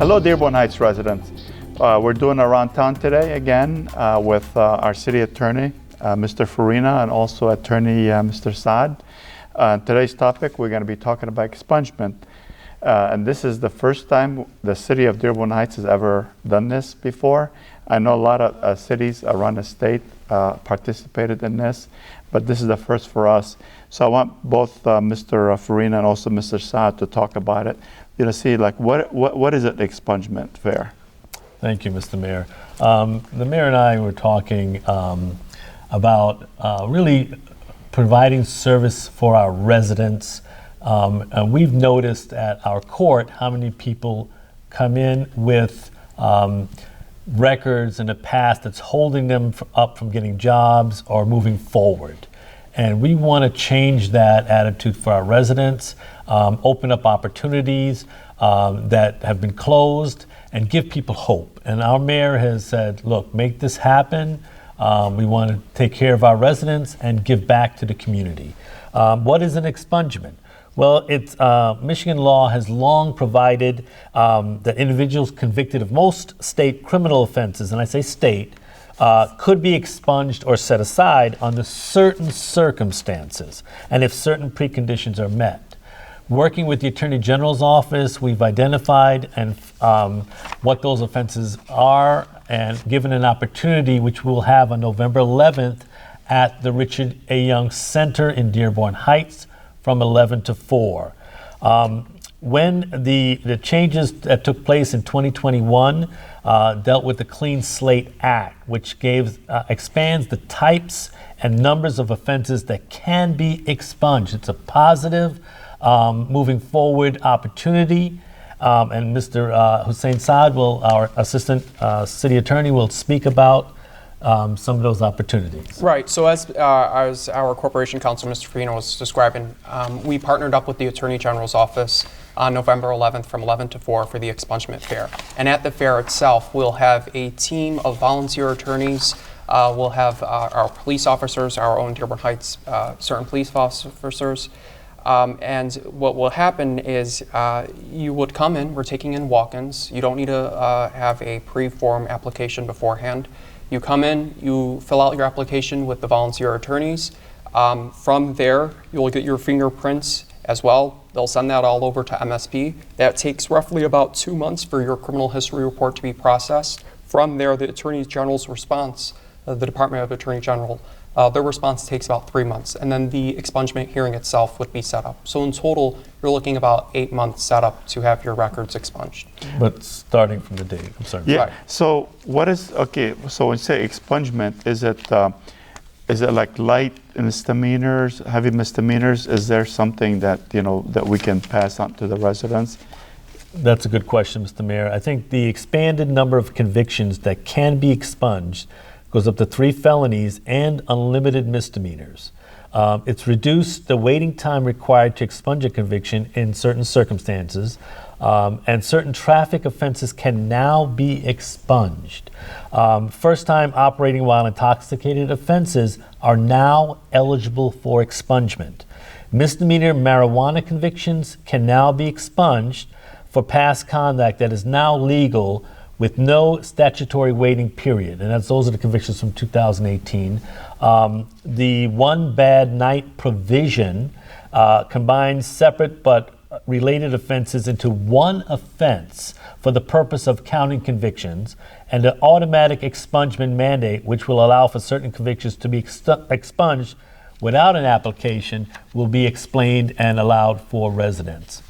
Hello, Dearborn Heights residents. We're doing Around Town today again with our city attorney, Mr. Farinha, and also attorney, Mr. Saad. Today's topic, we're going to be talking about expungement. And this is the first time the city of Dearborn Heights has ever done this before. I know a lot of cities around the state participated in this, but this is the first for us. So I want both Mr. Farinha and also Mr. Saad to talk about it. You know, see, like, what is it, expungement fair? Thank you, Mr. Mayor. The mayor and I were talking about really providing service for our residents. And we've noticed at our court how many people come in with records in the past that's holding them up from getting jobs or moving forward. And we want to change that attitude for our residents, open up opportunities that have been closed, and give people hope. And our mayor has said, look, make this happen. We want to take care of our residents and give back to the community. What is an expungement? Well, Michigan law has long provided that individuals convicted of most state criminal offenses, and I say state, could be expunged or set aside under certain circumstances and if certain preconditions are met. Working with the Attorney General's office, we've identified what those offenses are and given an opportunity, which we'll have on November 11th at the Richard A. Young Center in Dearborn Heights from 11 to 4. When the changes that took place in 2021 dealt with the Clean Slate Act, which expands the types and numbers of offenses that can be expunged. It's a positive moving forward opportunity. And Mr. Hussein Saad, our assistant city attorney, will speak about some of those opportunities. Right. So as our corporation counsel, Mr. Farinha, was describing, we partnered up with the Attorney General's office on November 11th from 11 to 4 for the expungement fair. And at the fair itself, we'll have a team of volunteer attorneys. We'll have our police officers, our own Dearborn Heights, certain police officers. And what will happen is you would come in, we're taking in walk-ins. You don't need to have a pre-form application beforehand. You come in, you fill out your application with the volunteer attorneys. From there, you'll get your fingerprints as well. They'll send that all over to MSP. That takes roughly about 2 months for your criminal history report to be processed. From there, the Attorney General's response, the Department of Attorney General, their response takes about 3 months. And then the expungement hearing itself would be set up. So in total, you're looking about 8 months set up to have your records expunged. But starting from the date, I'm sorry. Yeah, right. So what is, okay, so when you say expungement, is it like light misdemeanors, heavy misdemeanors? Is there something that, you know, that we can pass on to the residents? That's a good question, Mr. Mayor. I think the expanded number of convictions that can be expunged goes up to 3 felonies and unlimited misdemeanors. It's reduced the waiting time required to expunge a conviction in certain circumstances, and certain traffic offenses can now be expunged. First-time operating while intoxicated offenses are now eligible for expungement. Misdemeanor marijuana convictions can now be expunged for past conduct that is now legal with no statutory waiting period, and those are the convictions from 2018. The one bad night provision combines separate but related offenses into one offense for the purpose of counting convictions, and the automatic expungement mandate, which will allow for certain convictions to be expunged without an application, will be explained and allowed for residents.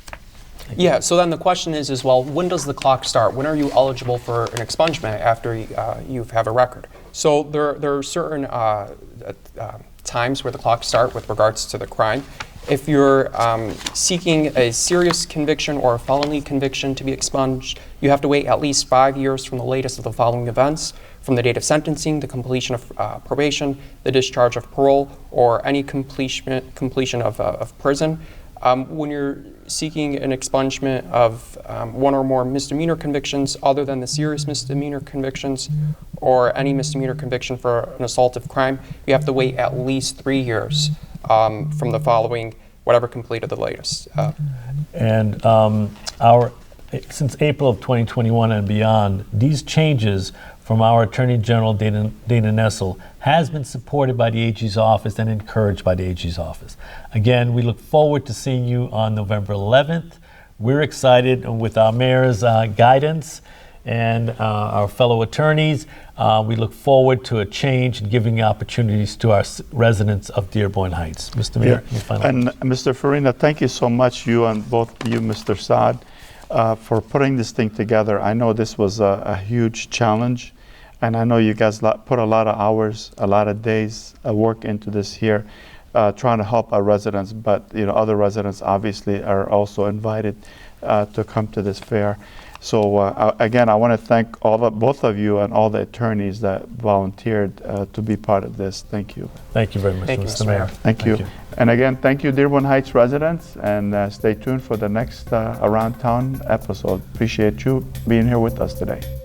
Yeah, so then the question is well, when does the clock start? When are you eligible for an expungement after you have a record? So there are certain times where the clock starts with regards to the crime. If you're seeking a serious conviction or a felony conviction to be expunged, you have to wait at least 5 years from the latest of the following events: from the date of sentencing, the completion of probation, the discharge of parole, or any completion of prison. When you're seeking an expungement of one or more misdemeanor convictions other than the serious misdemeanor convictions or any misdemeanor conviction for an assaultive crime, you have to wait at least 3 years from the following, whatever completed the latest. And our since April of 2021 and beyond, these changes from our Attorney General Dana Nessel has been supported by the AG's office and encouraged by the AG's office. Again, we look forward to seeing you on November 11th. We're excited with our mayor's guidance and our fellow attorneys. We look forward to a change and giving opportunities to our residents of Dearborn Heights. Mr. Mayor, any final And Mr. Farinha, thank you so much, you and both you, Mr. Saad, for putting this thing together. I know this was a huge challenge, and I know you guys put a lot of hours, a lot of days work into this here, trying to help our residents. But other residents obviously are also invited to come to this fair. So again, I want to thank both of you and all the attorneys that volunteered to be part of this. Thank you. Thank you very much, Thank you, Mr. Mayor. Thank you. And again, thank you, Dearborn Heights residents, and stay tuned for the next Around Town episode. Appreciate you being here with us today.